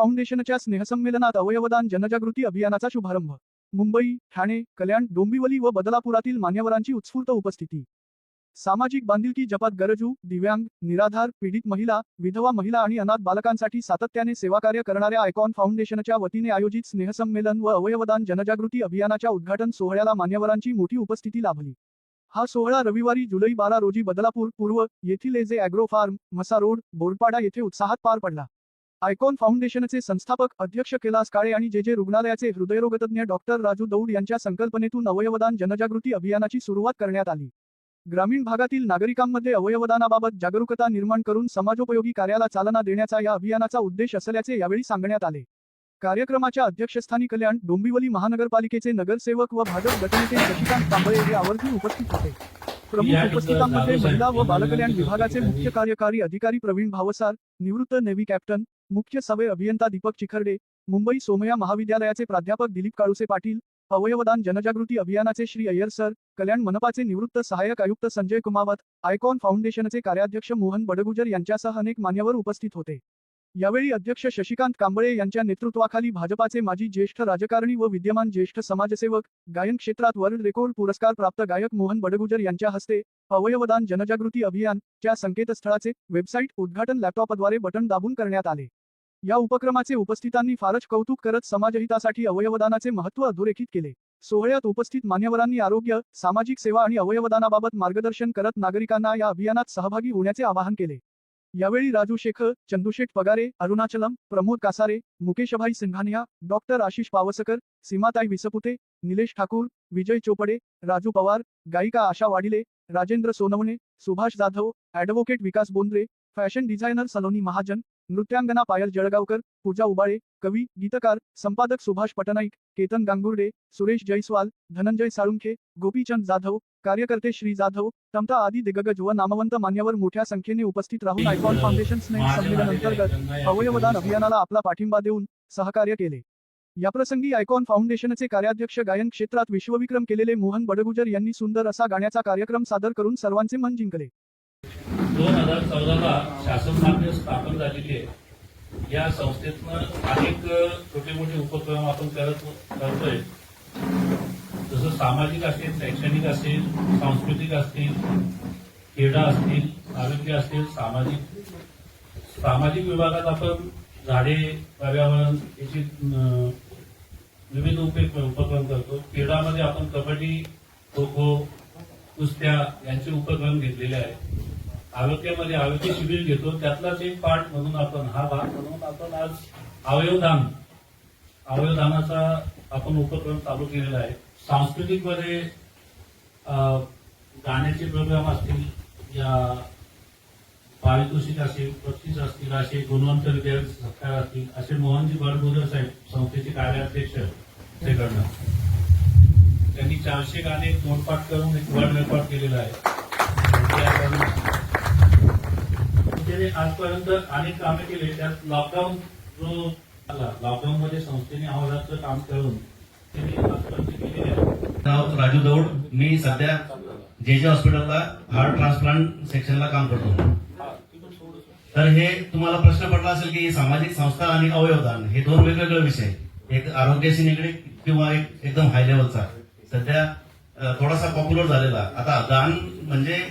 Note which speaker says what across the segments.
Speaker 1: फाउंडेशनच्या स्नेहसंमेलनात अवयवदान जनजागृती अभियानाचा शुभारंभ। मुंबई, ठाणे, कल्याण, डोंबिवली व बदलापुरातील मान्यवरांची उत्स्फूर्त उपस्थिती। सामाजिक बांधिलकी जपात गरजू, दिव्यांग, निराधार, पीडित महिला, विधवा महिला आणि अनाथ बालकांसाठी सातत्याने सेवाकार्य करणाऱ्या आयकॉन फाउंडेशनच्या वतीने आयोजित स्नेहसंमेलन व अवयवदान जनजागृती अभियानाच्या उद्घाटन सोहळ्याला मान्यवरांची मोठी उपस्थिती लाभली। हा सोहळा रविवारी जुलै 12 रोजी बदलापूर पूर्व येथील AJ agro farm, Mhasa road, Borpada येथे उत्साहात पार पडला। आयकॉन फाउंडेशनचे संस्थापक अध्यक्ष कैलास काळे आणि जे रुग्णालयाचे हृदयरोगतज्ञ डॉक्टर राजू दौड यांच्या संकल्पनेतून अवयवदान जनजागृती अभियानाची सुरुवात करण्यात आली। ग्रामीण भागातील नागरिकांमध्ये अवयवदानाबाबत जागरूकता निर्माण करून समाजोपयोगी कार्याला चालना देण्याचा या अभियानाचा उद्देश असल्याचे यावेळी सांगण्यात आले। कार्यक्रमाच्या अध्यक्षस्थानी कल्याण, डोंबिवली महानगरपालिकेचे नगरसेवक व भाजप गटनेते शशिकांत कांबळे हे आवर्जून उपस्थित होते। प्रमुख उपस्थितांमध्ये महिला व बालकल्याण विभागाचे मुख्य कार्यकारी अधिकारी प्रवीण भावसार, निवृत्त नेव्ही कॅप्टन, मुख्य सवय अभियंता दीपक चिखर्डे, मुंबई सोमय्या महाविद्यालयाचे प्राध्यापक दिलीप काळुसे पाटील, अवयवदान जनजागृती अभियानाचे श्री अय्यर सर, कल्याण मनपाचे निवृत्त सहाय्यक आयुक्त संजय कुमावत, आयकॉन फाउंडेशनचे कार्याध्यक्ष मोहन बडगुजर यांच्यासह अनेक मान्यवर उपस्थित होते। यावेळी अध्यक्ष शशिकांत कांबळे यांच्या नेतृत्वाखाली भाजपाचे माजी ज्येष्ठ राजकारणी व विद्यमान ज्येष्ठ समाजसेवक, गायन क्षेत्रात वर्ल्ड रेकॉर्ड पुरस्कार प्राप्त गायक मोहन बडगुजर यांच्या हस्ते अवयवदान जनजागृती अभियान च्या संकेतस्थळाचे वेबसाईट उद्घाटन लॅपटॉपद्वारे बटन दाबून करण्यात आले। या उपक्रमाचे उपस्थितांनी फारच कौतुक करत समाजहितासाठी अवयवदानाचे महत्त्व अधोरेखित केले। सोहळ्यात उपस्थित मान्यवरांनी आरोग्य, सामाजिक सेवा आणि अवयवदानाबाबत मार्गदर्शन करत नागरिकांना या अभियानात सहभागी होण्याचे आवाहन केले। यावेळी राजू शेख, चंदुशेठ पगारे, अरुणाचलम, प्रमोद कासारे, मुकेशभाई सिंघानिया, डॉक्टर आशिष पावसकर, सीमाताई विसपुते, निलेश ठाकूर, विजय चोपडे, राजू पवार, गायिका आशा वाडिले, राजेंद्र सोनवणे, सुभाष जाधव, ॲडव्होकेट विकास बोंद्रे, फॅशन डिझायनर सलोनी महाजन, नृत्यांगना पायल जळगावकर, पूजा उबाळे, कवी, गीतकार, संपादक सुभाष पटनाईक, केतन गांगुर्डे, सुरेश जयस्वाल, धनंजय साळुंखे, गोपीचंद जाधव, कार्यकर्ते श्री जाधव, तमता आदी दिग्गज व नामवंत मान्यवर मोठ्या संख्येने उपस्थित राहून आयकॉन फाउंडेशन स्नेह संमेलन अंतर्गत अवयवदान अभियानाला आपला पाठिंबा देऊन सहकार्य केले। याप्रसंगी आयकॉन फाउंडेशनचे कार्याध्यक्ष गायन क्षेत्रात विश्वविक्रम केलेले मोहन बडगुजर यांनी सुंदर असा गाण्याचा कार्यक्रम सादर करून सर्वांचे मन जिंकले।
Speaker 2: 2014ला शासनमान्य स्थापन झालेली या संस्थेतनं अनेक छोटे मोठे उपक्रम आपण करतोय। जसं सामाजिक असेल, शैक्षणिक असेल, सांस्कृतिक असतील, क्रीडा असतील, आरोग्य असतील, सामाजिक विभागात आपण झाडे, पर्यावरण याची विविध उपक्रम करतो। क्रीडामध्ये आपण कबड्डी, खो खो, कुस्त्या यांचे उपक्रम घेतलेले आहेत। आरोग्यामध्ये आरोग्य शिबिर घेतो, त्यातलाच एक पार्ट म्हणून आपण हा भाग म्हणून आपण आज अवयवदानाचा आपण उपक्रम चालू केलेला आहे। सांस्कृतिक मध्ये गाण्याचे प्रोग्राम असतील, या पारितोषिक असेल, बक्षीस असतील, असे गुणवंत विद्यार्थी सत्कार असतील, असे मोहनजी बडगुजर साहेब संस्थेचे कार्याध्यक्ष ते करणार। त्यांनी 400 गाणे तोंडपाठ करून एक वर्ल्ड रेकॉर्ड केलेला आहे। आजपर्यंत अनेक कामे केले, त्यात लॉकडाऊन जो आला, लॉकडाऊन मध्ये संस्थेने आव्हानाचं काम करून
Speaker 3: नाव राजू दौड, मी सध्या जे हॉस्पिटलला हार्ट ट्रान्सप्लांट सेक्शनला काम करतो। तर हे तुम्हाला प्रश्न पडला असेल की सामाजिक संस्था आणि अवयवदान हे दोन वेगवेगळे विषय, एक आरोग्याशी निगडीत किंवा एक एकदम हाय लेवलचा, सध्या थोडासा पॉप्युलर झालेला। आता दान म्हणजे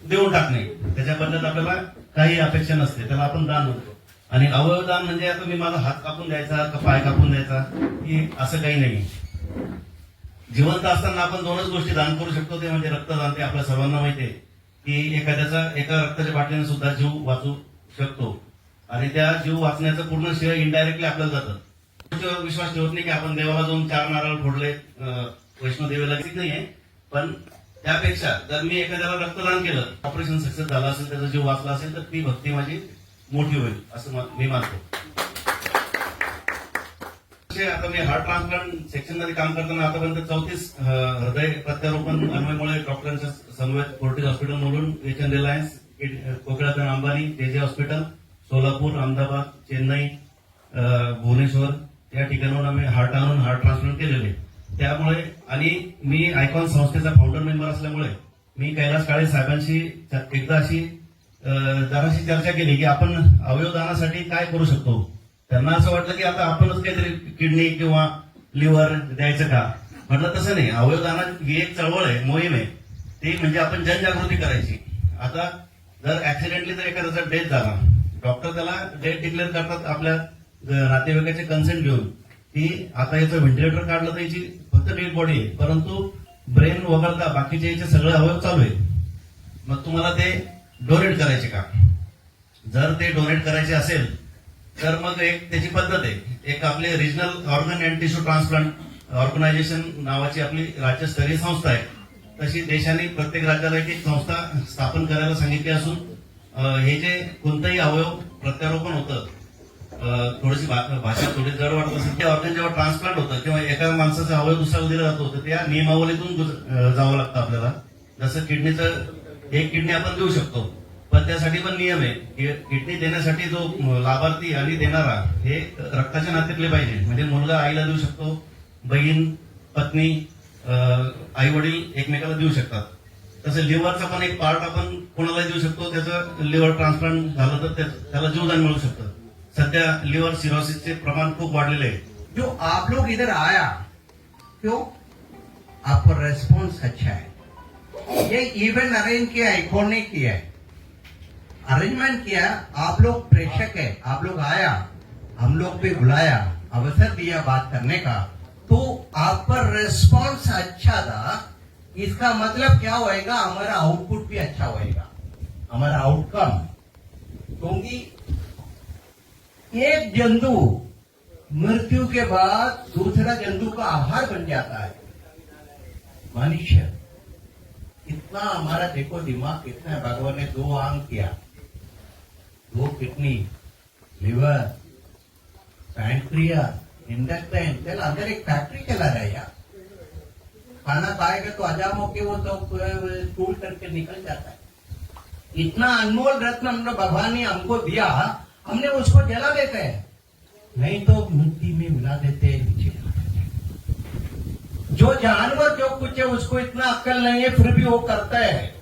Speaker 3: देऊन टाकणे, त्याच्याबद्दल आपल्याला काही अपेक्षा नसते, त्याला आपण दान म्हणतो। आणि अवयवदान म्हणजे आता मी माझा हात कापून द्यायचा का पाय कापून द्यायचा, की असं काही नाही। जिवंत असताना आपण दोनच गोष्टी दान करू शकतो, ते म्हणजे रक्तदान। ते आपल्या सर्वांना माहिती आहे की एका रक्ताच्या बाटलीने सुद्धा जीव वाचू शकतो, आणि त्या जीव वाचण्याचं पूर्ण श्रेय इनडायरेक्टली आपल्याला जातं। विश्वास ठेवत नाही की आपण देवाला जाऊन 4 नारळ फोडले, वैष्णोदेवीला नाहीये, पण त्यापेक्षा जर मी एखाद्याला रक्तदान केलं, ऑपरेशन सक्सेस झालं असेल, त्याचा जीव वाचला असेल, तर ती भक्ती माझी मोठी होईल असं मी मानतो। आता मी हार्ट ट्रान्सप्लांट सेक्शन मध्ये काम करताना आतापर्यंत 34 हृदय प्रत्यारोपण अन्वयमुळे डॉक्टरांच्या समवेत फोर्टिस हॉस्पिटल म्हणून, एचएन रिलायन्स, कोकिळाबेन अंबानी, जेजे हॉस्पिटल, सोलापूर, अहमदाबाद, चेन्नई, भुवनेश्वर या ठिकाणाहून आम्ही हार्ट आणून हार्ट ट्रान्सप्लांट केलेले। त्यामुळे आणि मी आयकॉन संस्थेचा फाउंडर मेंबर असल्यामुळे मी कैलास काळे साहेबांशी एकदा अशी जराशी चर्चा केली की आपण अवयवदानासाठी काय करू शकतो। त्यांना असं वाटलं की आता आपणच काहीतरी किडनी किंवा लिव्हर द्यायचं का. म्हटलं तसं नाही. अवयवदान ही एक चळवळ आहे, मोहीम आहे. ती म्हणजे आपण जनजागृती करायची. आता जर ऍक्सिडेंटली जर एखाद्याचा डेथ झाला, डॉक्टर त्याला डेथ डिक्लेअर करतात आपल्या नातेवाईकाचे कन्सेंट घेऊन की आता याचं व्हेंटिलेटर काढलं तर याची फक्त डेड बॉडी आहे, परंतु ब्रेन वगळता बाकीचे याचे सगळे अवयव चालू आहे. मग तुम्हाला ते डोनेट करायचे का. जर ते डोनेट करायचे असेल तर मग एक त्याची पद्धत आहे. एक आपले regional organ and tissue transplant organisation नावाची आपली राज्यस्तरीय संस्था आहे. तशी देशाने प्रत्येक राज्याला एक एक संस्था स्थापन करायला सांगितली असून हे जे कोणतंही अवयव प्रत्यारोपण होतं, थोडीशी भाषा थोडी जड वाटत असेल, ते ऑर्गन जेव्हा ट्रान्सप्लांट होतं किंवा एका माणसाचा अवयव दुसऱ्याला दिला जातो तर त्या नियमावलीतून जावं लागतं आपल्याला. जसं किडनीचं एक किडनी आपण देऊ शकतो, पण त्यासाठी पण नियम आहे की किडनी देण्यासाठी जो लाभार्थी आणि देणारा हे रक्ताच्या नात्यातले पाहिजे. म्हणजे मुलगा आईला देऊ शकतो, बहीण, पत्नी, आई वडील एकमेकाला देऊ शकतात. तसं लिव्हरचा पण एक पार्ट आपण कोणाला देऊ शकतो. त्याचं लिव्हर ट्रान्सप्लांट झालं तर त्याला जीवदान मिळू शकतं. सध्या लिव्हर सिरोसिसचे प्रमाण खूप वाढलेले आहे.
Speaker 4: जो आप लोग इधर आया, क्यों? आपका रेस्पॉन्स अच्छा है. ये इवेंट अरेंज किया है, कौन ने किया है? अरेंजमेंट किया. आप लोग प्रेक्षक है, आप लोग आया, हम लोग पे बुलाया, अवसर दिया बात करने का, तो आप पर रेस्पॉन्स अच्छा था. इसका मतलब क्या होएगा? हमारा आउटपुट भी अच्छा होएगा, हमारा आउटकम. क्योंकि एक जंतु मृत्यु के बाद दूसरा जंतु का आहार बन जाता है. मनुष्य इतना हमारा देखो दिमाग कितना है. भगवान ने 2 आंख किया, 2 किडनी, लिवर, पैंक्रियास, इंटेस्टाइन, त्याला अंदर एक फैक्ट्री चला रहा है यार. खाना खाएगा तो हजाम होके वो सब स्टूल करके निकल जाता है. इतना अनमोल रत्न हमने भगवान ने हमको दिया, हमने उसको जला देते हैं, नहीं तो मिट्टी में मिला देते हैं, नीचे जला देते हैं. जो जानवर जो कुछ है उसको इतना अक्ल नहीं है, फिर भी वो करता है.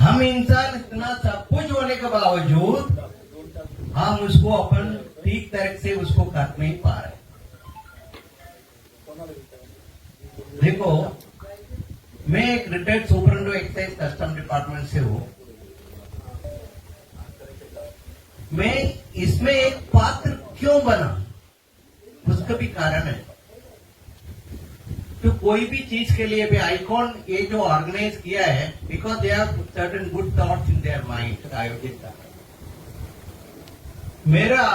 Speaker 4: हम इंसान इतना सब कुछ होने के बावजूद हम उसको अपन ठीक तरह से उसको कर नहीं पा रहे. देखो, मैं एक retired superintendent excise custom department से हूं. मैं इसमें एक पात्र क्यों बना, उसका भी कारण है. तो कोई भी चीज के लिए भी आइकॉन ये जो ऑर्गेनाइज किया है, because they have certain good thoughts in their mind आयोजित कर. मेरा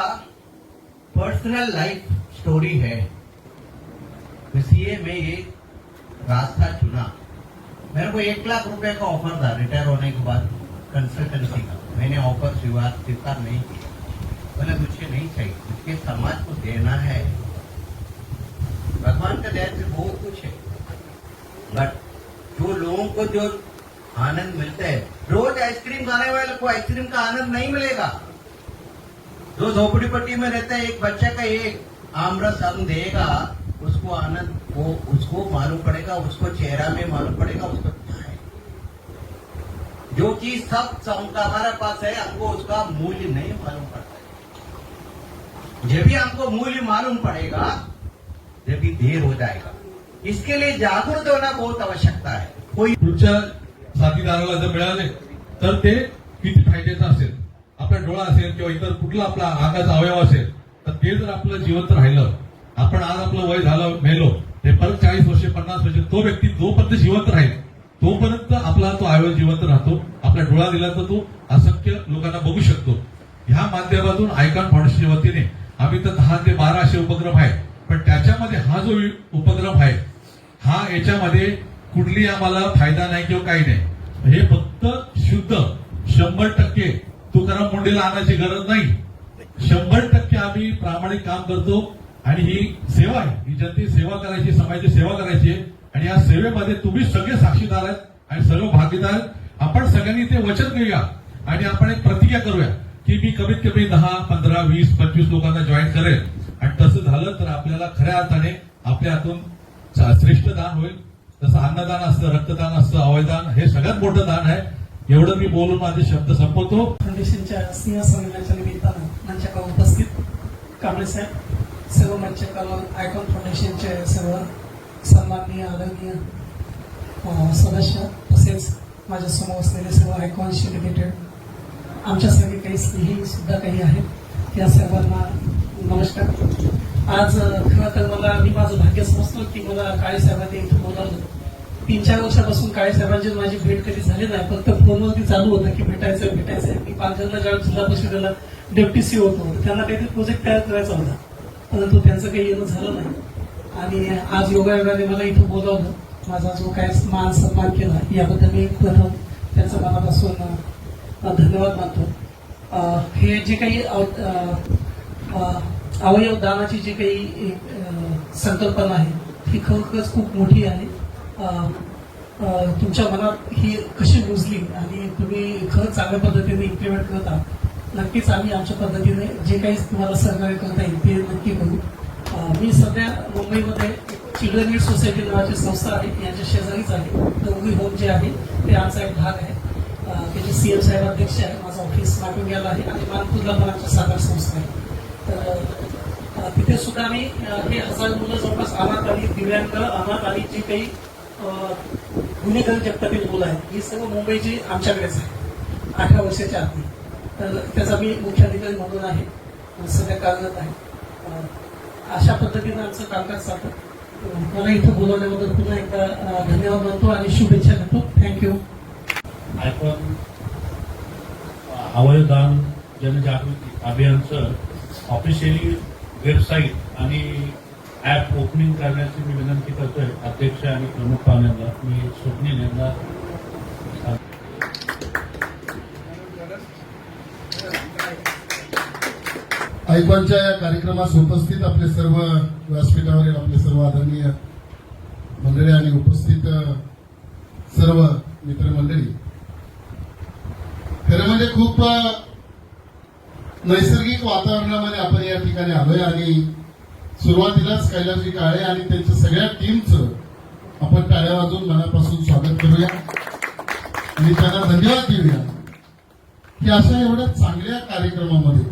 Speaker 4: पर्सनल लाइफ स्टोरी है, इसलिए मैं ये रास्ता चुना. मेरे को 1 लाख रुपए का ऑफर था रिटायर होने के बाद कंसल्टेंसी का. मैंने ऑफर स्वीकार नहीं किया. बोले मुझे नहीं चाहिए, मुझे समाज को देना है. भगवान का दया से बहुत कुछ है, बट जो लोगों को जो आनंद मिलता है, रोज आइसक्रीम खाने वाले को आइसक्रीम का आनंद नहीं मिलेगा. जो झोपड़ी पट्टी में रहता है, एक बच्चे का एक आमरस हम देगा, उसको आनंद वो उसको मालूम पड़ेगा, उसको चेहरा में मालूम पड़ेगा उसको क्या है. जो चीज सब हमारे पास है, हमको उसका मूल्य नहीं मालूम पड़ता है. जब भी हमको मूल्य मालूम पड़ेगा, जब भी देर हो जाएगा. इसके लिए जागरूक होना बहुत आवश्यकता है. कोई
Speaker 5: पुढच्या साथीदाराला जर मिळाले तर ते किती फायद्याचं असेल. आपला डोळा असेल किंवा इतर कुठला आपला अंगाचा अवयव असेल तर ते जर आपलं जिवंत राहिलं, आपण आज आपलं वय झालं, मेलो, ते परत 40 वर्ष 50 वर्ष तो व्यक्ती जोपर्यंत जिवंत राहील तोपर्यंत आपला तो अवयव जिवंत राहतो. आपला डोळा दिला तर तो असंख्य लोकांना बघू शकतो. ह्या माध्यमातून आयकॉन फाउंडेशनच्या वतीने आम्ही तर 10 ते 12 असे उपक्रम आहेत, पण त्याच्यामध्ये हा जो उपक्रम आहे हा याच्यामध्ये कुठली आम्हाला फायदा नाही किंवा काही नाही. हे फक्त शुद्ध 100% तुकाराम मुंडेला आणायची गरज नाही. 100% आम्ही प्रामाणिक काम करतो आणि ही सेवा आहे, ही जनतेची सेवा करायची, समाजाची सेवा करायची आहे. आणि या सेवेमध्ये तुम्ही सगळे साक्षीदार आहेत आणि सर्व भागीदार आहेत. आपण सगळ्यांनी ते वचन घेऊया आणि आपण एक प्रतिज्ञा करूया की मी कमीत कमी 10, 15, 20, 25 लोकांना जॉईन करेल. आणि तसं झालं तर आपल्याला खऱ्या अर्थाने आपल्या हातून श्रेष्ठ दान होईल. तसं अन्नदान असतं, रक्तदान असतं, अवयदान हे सगळ्यात मोठं दान आहे. एवढं मी बोलून माझे शब्द संपवतो.
Speaker 6: फाउंडेशनच्या सिंहसंमेलनाच्या निमित्तानं मंचावर उपस्थित कांबळे साहेब, सर्व मंचावर आयकॉन फाउंडेशनचे सर्व सन्माननीय आदरणीय सदस्य, तसेच माझ्या समोर असलेले सर्व आयकॉनशी रिलेटेड आमच्यासारखे काही स्नेही सुद्धा काही आहेत, त्या सर्वांना नमस्कार. आज खरं तर मी माझं भाग्य समजतो की मला काळे साहेबांनी इथं बोलावलं. 3-4 वर्षापासून काळे साहेबांची माझी भेट कधी झाली नाही, फक्त फोनवरती चालू होतं की भेटायचं. मी पालघरला ज्यावेळेस जिल्हा परिषदेला डेप्टी सी होतो, त्यांना काहीतरी प्रोजेक्ट तयार करायचा होता, परंतु त्यांचं काही येणं झालं नाही. आणि आज योगायोगाने मला इथं बोलावलं, माझा जो काय मान सन्मान केला याबद्दल मी प्रथम त्यांचं मनापासून धन्यवाद मानतो. हे जे काही अवयव दानाची जी काही संकल्पना आहे ही खरोखरच खूप मोठी आहे. तुमच्या मनात ही कशी रुजली आणि तुम्ही खरंच चांगल्या पद्धतीने इम्प्लिमेंट करत आहात. नक्कीच आम्ही आमच्या पद्धतीने जे काही तुम्हाला सहकार्य करता येईल ते नक्की करू. मी सध्या मुंबईमध्ये चिल्ड्रन नीड सोसायटी नावाची संस्था आहे, यांच्या शेजारीच आहे. डोंगरी होम जे आहे ते आमचा एक भाग आहे. त्याचे सीएम साहेब अध्यक्ष आहे. माझं ऑफिस माटुंग्याला आहे आणि मानपूरला पण आमच्या साधार संस्था आहे. तर तिथे सुद्धा आम्ही हे 1000 मुलं जवळपास अनाथ आणि दिव्यांग अनाथ आणि जे काही गुन्हेगार जगतातील मुलं आहेत ही सर्व मुंबईची आमच्याकडेच आहे 18 वर्षाच्या आधी. तर त्याचा मी मुख्याधिकारी म्हणून आहे, सध्या कार्यरत आहे. अशा पद्धतीनं आमचं कामकाज चालतं. मला इथं बोलवल्याबद्दल पुन्हा एकदा धन्यवाद मानतो आणि शुभेच्छा देतो. थँक्यू.
Speaker 2: आयकॉन अवयवदान जनजागृती अभियानचं ऑफिशियली वेबसाईट आणि ॲप ओपनिंग करण्याची मी विनंती करतोय अध्यक्ष आणि प्रमुख पाहुण्यांना. मी स्वप्नील यांना
Speaker 7: आयकॉनच्या या कार्यक्रमास उपस्थित आपले सर्व व्यासपीठावरील आपले सर्व आदरणीय मंडळी आणि उपस्थित सर्व मित्रमंडळी, खरं म्हणजे खूप नैसर्गिक वातावरणामध्ये आपण या ठिकाणी आलोय आणि सुरुवातीलाच कैलासजी काळे आणि त्यांच्या सगळ्या टीमचं आपण टाळ्या वाजवून मनापासून स्वागत करूया आणि त्यांना धन्यवाद देऊया की अशा एवढ्या चांगल्या कार्यक्रमामध्ये,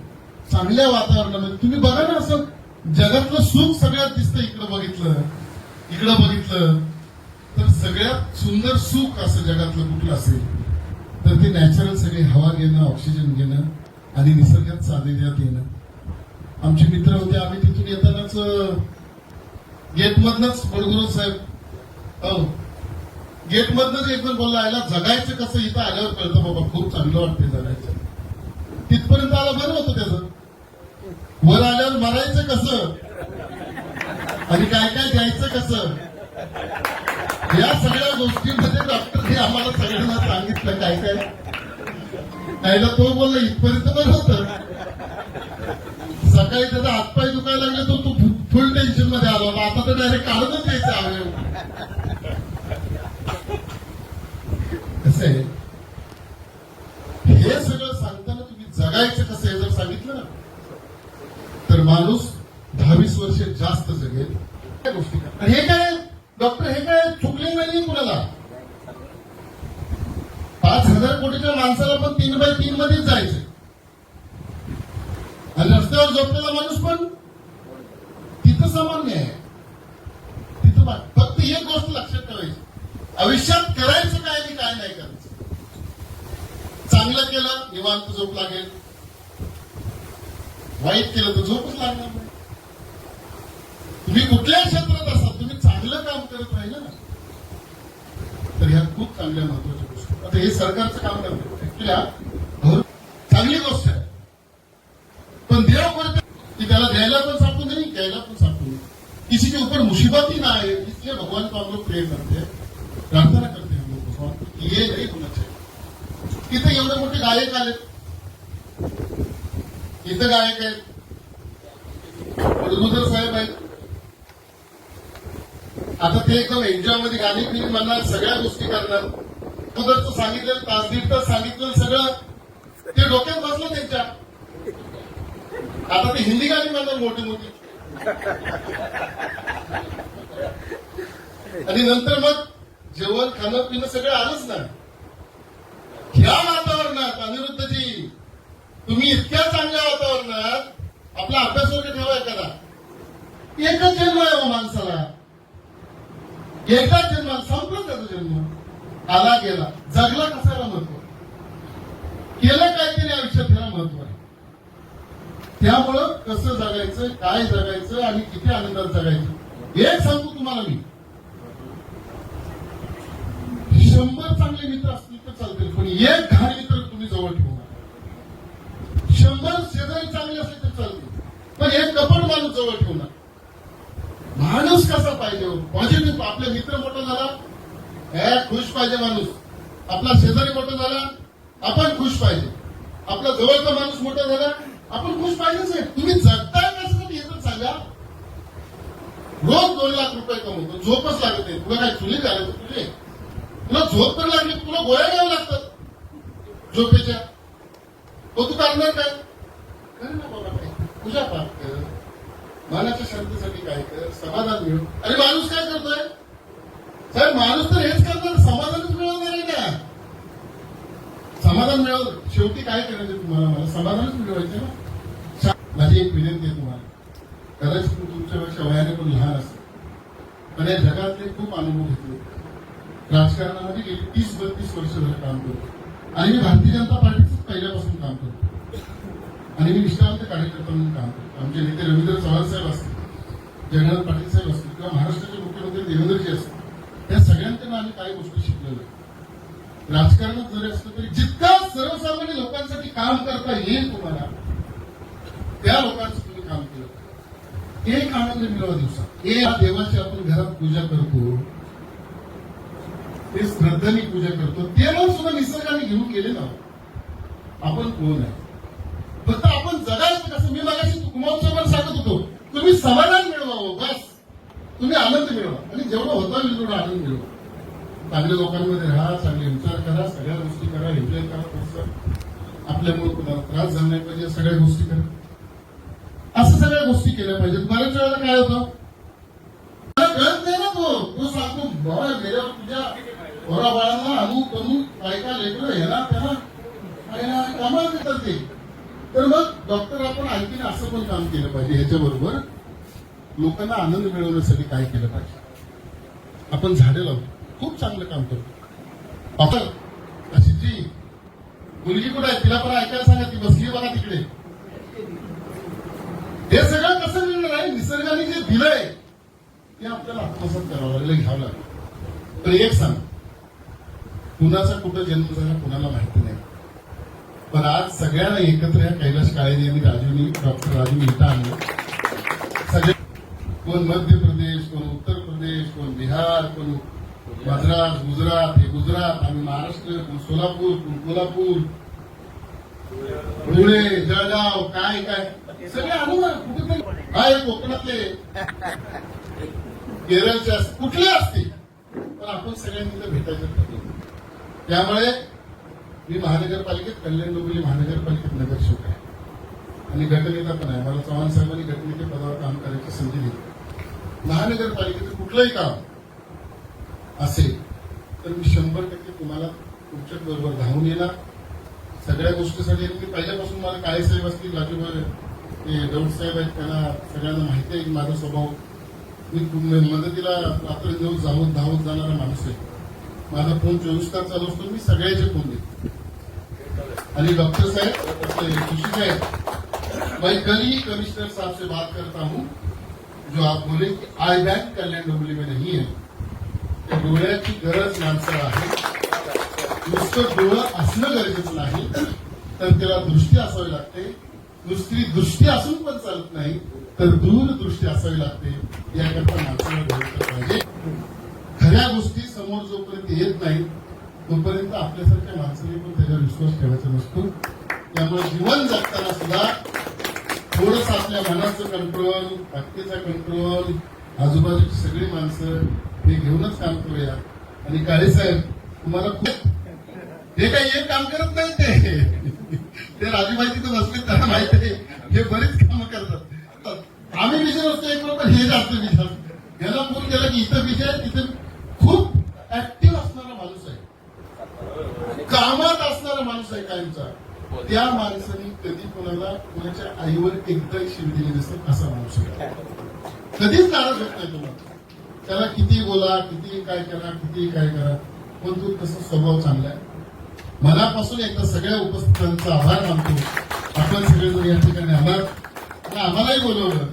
Speaker 7: चांगल्या वातावरणामध्ये तुम्ही बघा ना, असं जगातलं सुख सगळ्यात दिसतं. इकडं बघितलं तर सगळ्यात सुंदर सुख असं जगातलं कुठलं असेल तर ते नॅचरल सगळे हवा घेणं, ऑक्सिजन घेणं आणि निसर्गात सानिध्यात येणं. आमचे मित्र होते, आम्ही तिथून येतानाच गेटमधनच बडगुरू साहेब, हो, गेटमधनच एकदम बोलला, याला जगायचं कसं इथं आल्यावर कळतं बाबा, खूप चांगलं वाटतं जगायचं. तिथपर्यंत आला बरं होतं त्याचं. वर आल्यावर मरायचं कसं आणि काय काय द्यायचं कसं, या सगळ्या गोष्टींमध्ये डॉक्टरने आम्हाला सगळ्यांना सांगितलं काय काय. कायला तो बोलला इथपर्यंत बरं होतं. सकाळी त्याचा हातपाय दुखायला लागले तो फुल टेन्शन मध्ये आला होता. आता तर डायरेक्ट काढूनच द्यायचं अवयव. कसं आहे हे सगळं सांगताना तुम्ही जगायचं कसं आहे जर सांगितलं ना तर माणूस 10-20 वर्ष जास्त जगेल. त्या गोष्टी आणि हे काय डॉक्टर, हे काय चुकले नाहीये कुणाला. 5,000 कोटीच्या माणसाला पण 3x3 मध्येच जायचं आणि रस्त्यावर झोपलेला माणूस पण तिथं सामान्य आहे. तिथं फक्त एक गोष्ट लक्षात ठेवायची, आयुष्यात करायचं काय आणि काय नाही करायचं. चांगलं केलं निवांत झोप लागेल, वाईट केलं तर झोपच लागणार नाही. तुम्ही कुठल्या क्षेत्रात असाल, तुम्ही चांगलं काम करत राहिलं ना तर ह्या खूप चांगल्या महत्वाच्या गोष्टी. आता हे सरकारचं काम करतं ऍक्च्युली चांगली गोष्ट आहे, पण देव करते की त्याला द्यायला पण सापडू नाही, घ्यायला पण सापडू नाही. किसी के ऊपर मुसीबत ही ना आए, इसलिए भगवान को हम लोग प्रे करते हैं, प्रार्थना करते हैं हम लोग भगवान को, ये नहीं होना चाहिए. इथं एवढे मोठे गायक आलेत, इथं गायक आहेत, बडगुजर साहेब आहेत. आता ते एकदम एन्जॉय मध्ये गाणी फिल्म म्हणणार, सगळ्या गोष्टी करणार. अगोदरचं सांगितलेलं 1.5 तास सांगितलेलं सगळं ते डोक्यात बसलं त्यांच्या. आता ते हिंदी गाणी म्हणणार मोठी मोठी आणि नंतर मग जेवण खाणं पिणं सगळं आलंच ना. ह्या वातावरणात अनिरुद्धजी तुम्ही इतक्या चांगल्या वातावरणात आपला अभ्यास वर्ग ठेवा एखादा. एकच जन्म आहे हो माणसाला, एकदाच जन्म, संपला त्याचा जन्म, आला गेला. जगला कसाला महत्व, केलं काय तरी आयुष्यात त्याला महत्व आहे. त्यामुळं कसं जगायचं, काय जगायचं आणि किती आनंदात जगायचं एक सांगतो तुम्हाला मी. 100 चांगले मित्र असतील तर चालतील, पण एक घाण मित्र तुम्ही जवळ ठेवू नका. 100 शेजारी चांगले असले तर चालतील, पण एक कपट माणूस जवळ ठेवू नका. माणूस कसा पाहिजे, पॉझिटिव्ह. आपला मित्र मोठा झाला, खुश पाहिजे माणूस. आपला शेजारी मोठा झाला, आपण खुश पाहिजे. आपला जवळचा माणूस मोठा झाला, आपण खुश पाहिजेच आहे. तुम्ही जगताय कशासाठी हे तर सांगा. रोज 2 लाख रुपये कमवतो, झोपच लागत नाही. तुला काय चुली झालं तुझे, तुला झोप तर लागली, तुला गोळ्या घ्याव्या लागतात झोपेच्या. तो तू करणार काय? कर ना बाबा, काय पूजा पाठ कर, मनाच्या शांतीसाठी काय कर, समाधान मिळव. अरे माणूस काय करतोय साहेब? माणूस तर हेच करणार, समाधानच मिळवणार आहे ना. समाधान मिळव, शेवटी काय करायचं तुम्हाला? मला समाधानच मिळवायचं ना. माझी एक विनंती आहे तुम्हाला, कदाचित तुमच्यापेक्षा वयाने पण लहान असेल, पण या जगातले खूप अनुभव घेतले. राजकारणामध्ये गेली 30-32 वर्ष झालं काम करतो आणि मी भारतीय जनता पार्टीच पहिल्यापासून काम करतो आणि मी निष्ठावंत कार्यकर्ता म्हणून काम करतो. आमचे नेते रवींद्र चव्हाण साहेब असतील, जगन्नाथ पाटील साहेब असतील किंवा महाराष्ट्राचे मुख्यमंत्री देवेंद्रजी असतील, या सगळ्यांकडून आम्ही काही गोष्टी शिकलेलो. राजकारणात जरी असलं तरी जितका सर्वसामान्य लोकांसाठी काम करता येईल तुम्हाला, त्या लोकांचं तुम्ही काम केलं. एक आनंद मिळवा दिवसात. एक देवाची आपण घरात पूजा करतो, ते श्रद्धाने पूजा करतो, ते सुद्धा निसर्गाने घेऊन केले ना. आपण कोण आहे? फक्त आपण जगायचं कसं? मी मगाशी कुमारसोबत सांगत होतो, तुम्ही समाधान मिळवावं, बस. तुम्ही आनंद मिळवा आणि जेवढं होता येईल तेवढा आनंद मिळवा. चांगल्या लोकांमध्ये राहा, चांगले विचार करा, सगळ्या गोष्टी करा, एन्जॉय करा. थोडंसं आपल्यामुळे कुणाला त्रास झाला नाही पाहिजे, सगळ्या गोष्टी करा. असं सगळ्या गोष्टी केल्या पाहिजेत. बऱ्याच वेळेला काय होतं, मला कळत नाही ना. तो सांगतो बाबा गेल्यावर तुझ्या पोरा बाळांना अमुक अमुक काय काय लेकरं ह्याला त्याला कामाला देतात ते. तर मग डॉक्टर आपण आणखीन असं पण काम केलं पाहिजे. ह्याच्याबरोबर लोकांना आनंद मिळवण्यासाठी काय केलं पाहिजे? आपण झाडे लावतो, खूप चांगलं काम करतो. आपण अशी जी मुलगी कुठे आहे तिला पण ऐकायला सांगा, ती बसली बघा तिकडे. हे सगळं कसं मिळणार आहे? निसर्गाने जे दिलंय ते आपल्याला आत्मसात करावं लागलं, घ्यावं लागलं. तर एक सांग, कुणाचा कुठं जन्म झाला कुणाला माहिती नाही, पण आज सगळ्यांना एकत्र या कैलाश काळेजी यांनी डॉक्टर राजूनी इथं आणलं. सगळे, कोण मध्य प्रदेश, कोण उत्तर प्रदेश, कोण बिहार, कोण मद्रास, गुजरात, हे गुजरात, आम्ही महाराष्ट्र, कोण सोलापूर, कोण कोल्हापूर, धुळे, जळगाव, काय काय सगळे आणू ना. कुठेतरी हा एक कोकणातले, केरळचे कुठले असतील, पण आपण सगळ्यांनी तर भेटायचं ठरवलं. त्यामुळे मी महानगरपालिकेत, कल्याण डोंबिवली महानगरपालिकेत नगरसेवक आहे आणि गटनेता पण आहे. मला चव्हाण साहेबांनी गटनेते पदावर काम करायची संधी दिली. महानगरपालिकेचं कुठलंही काम असेल तर मी 100% तुम्हाला तुमच्या बरोबर धावून येणार. सगळ्या गोष्टीसाठी मी पहिल्यापासून, मला काळे साहेब असतील, राजूभाई ते दौड साहेब आहेत, त्यांना सगळ्यांना माहिती आहे की माझा स्वभाव, मी मदतीला रात्र दिवस धावत जाणारा माणूस आहे. माझा फोन 24 तास चालू असतो, मी सगळ्याचे फोन देतो. आणि डॉक्टर साहेब, खुशी साहेब, मैं कल ही कमिश्नर साहब से बात करता हूँ, जो आप बोले की आय बँक कल्याण डोंबिवली में नहीं है. त्या डोळ्याची गरज माणसाला आहे. नुसतं डोळं असणं गरजेचं नाही, तर त्याला दृष्टी असावी लागते. नुसती दृष्टी असून पण चालत नाही, तर दूरदृष्टी असावी लागते. याकरता माणसाला डोळं पाहिजे. खऱ्या गोष्टी समोर जोपर्यंत येत नाही तोपर्यंत आपल्यासारख्या माणसाने पण त्याच्यावर विश्वास ठेवायचा नसतो. त्यामुळे जीवन जगताना सुद्धा थोडंसं आपल्या मनाचं कंट्रोल, भक्तीचा कंट्रोल, आजूबाजूची सगळी माणसं हे घेऊनच काम करूया. आणि काळे साहेब, तुम्हाला खूप, हे काही एक काम करत नाही, ते राजूभाई तिथे बसले, त्यांना माहिती आहे हे बरीच कामं करतात. आम्ही विषय असतो एक, पण हे जास्त विचार, याला फोन केला की इथं विषय, तिथे खूप ऍक्टिव्ह असणारा माणूस आहे, कामात असणारा माणूस आहे कायमचा. त्या माणसाने कधी कोणाच्या आईवर एकदाही शिवी दिली नसेल असा माणूस आहे. कधीच नाराज होत नाही तुम्हाला. त्याला किती बोला, किती काय करा, किती काय करा, पण तो तसा स्वभाव चांगला आहे. मनापासून एकदा सगळ्या उपस्थितांचा आभार मानतो. आपण सगळेजण या ठिकाणी आलात आणि आम्हालाही बोलवलं,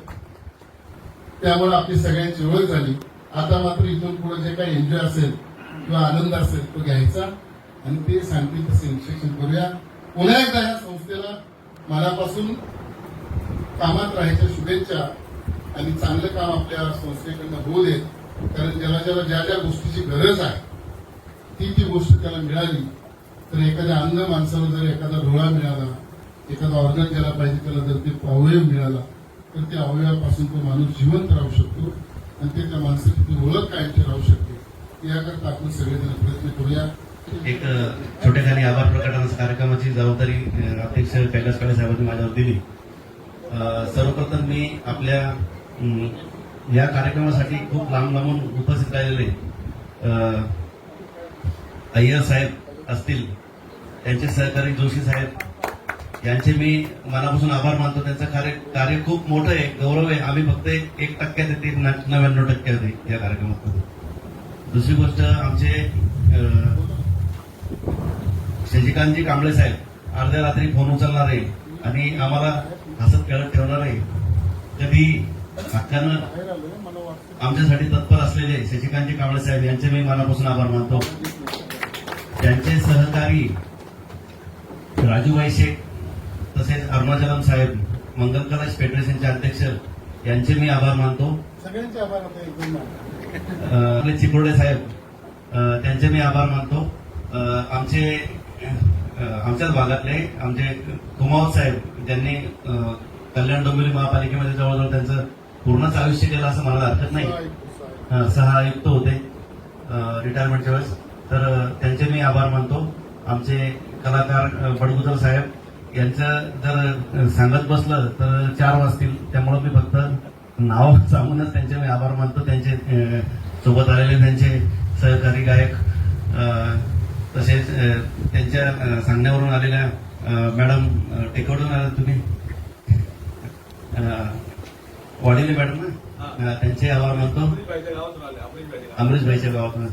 Speaker 7: त्यामुळे आपली सगळ्यांची ओळख झाली. आता मात्र इथून पुढे जे काही एन्जॉय असेल किंवा आनंद असेल तो घ्यायचा आणि ते सांगतील तसं इन्स्ट्रक्शन करूया. पुन्हा एकदा या संस्थेला मनापासून कामात राहायच्या शुभेच्छा आणि चांगलं काम आपल्या संस्थेकडनं होऊ देत. कारण ज्याला ज्या गोष्टीची गरज आहे ती गोष्ट त्याला मिळाली तर एखाद्या अंध माणसाला जर एखादा डोळा मिळाला, एखादा ऑर्गन ज्याला पाहिजे त्याला जर ते अवयव मिळाला तर त्या अवयवापासून तो माणूस जिवंत राहू शकतो आणि ते त्या माणसाची ती ओळख कायमची राहू शकते. याकरता आपण सगळेजण प्रयत्न करूया.
Speaker 3: एक छोटेखानी आभार प्रकटनाच्या कार्यक्रमाची जबाबदारी अध्यक्ष कैलास काळे साहेबांनी माझ्यावर दिली. सर्वप्रथम मी आपल्या या कार्यक्रमासाठी खूप लांब लांबून उपस्थित राहिलेले अय्यर साहेब असतील, त्यांचे सहकारी जोशी साहेब यांचे मी मनापासून आभार मानतो. त्यांचं कार्य खूप मोठं आहे, गौरव आहे. आम्ही फक्त 1% येते 99% होते या कार्यक्रमात. दुसरी गोष्ट, आमचे शशिकांतजी कांबळे साहेब अर्ध्या रात्री फोन उचलणारे आणि आम्हाला हसत खेळत ठेवणारे, कधी हक्कानं आमच्यासाठी तत्पर असलेले शशिकांतजी कांबळे साहेब यांचे मी मनापासून आभार मानतो. त्यांचे सहकारी राजूभाई शेख तसेच अरुणाचलम साहेब, मंगल कलश फेडरेशनचे अध्यक्ष यांचे मी आभार मानतो.
Speaker 7: सगळ्यांचे आभार होते.
Speaker 3: आपले चिकोडे साहेब त्यांचे मी आभार मानतो. आमच्याच भागातले आमचे कुमावत साहेब, ज्यांनी कल्याण डोंबिवली महापालिकेमध्ये जवळजवळ त्यांचं पूर्णच आयुष्य केलं असं म्हणायला हरकत नाही. 6 आयुक्त होते रिटायरमेंटच्या वेळेस, तर त्यांचे मी आभार मानतो. आमचे कलाकार बडगुजर साहेब यांचं जर सांगत बसलं तर 4 वाजतील, त्यामुळे मी फक्त नाव सांगूनच त्यांचे मी आभार मानतो. त्यांचे सोबत आलेले त्यांचे सहकारी गायक, तसेच त्यांच्या सांगण्यावरून आलेल्या मॅडम टेकवडून आल्या तुम्ही, वाढिले मॅडम ना, त्यांचे आभार मानतो. अमरीश भाईच्या गावातून.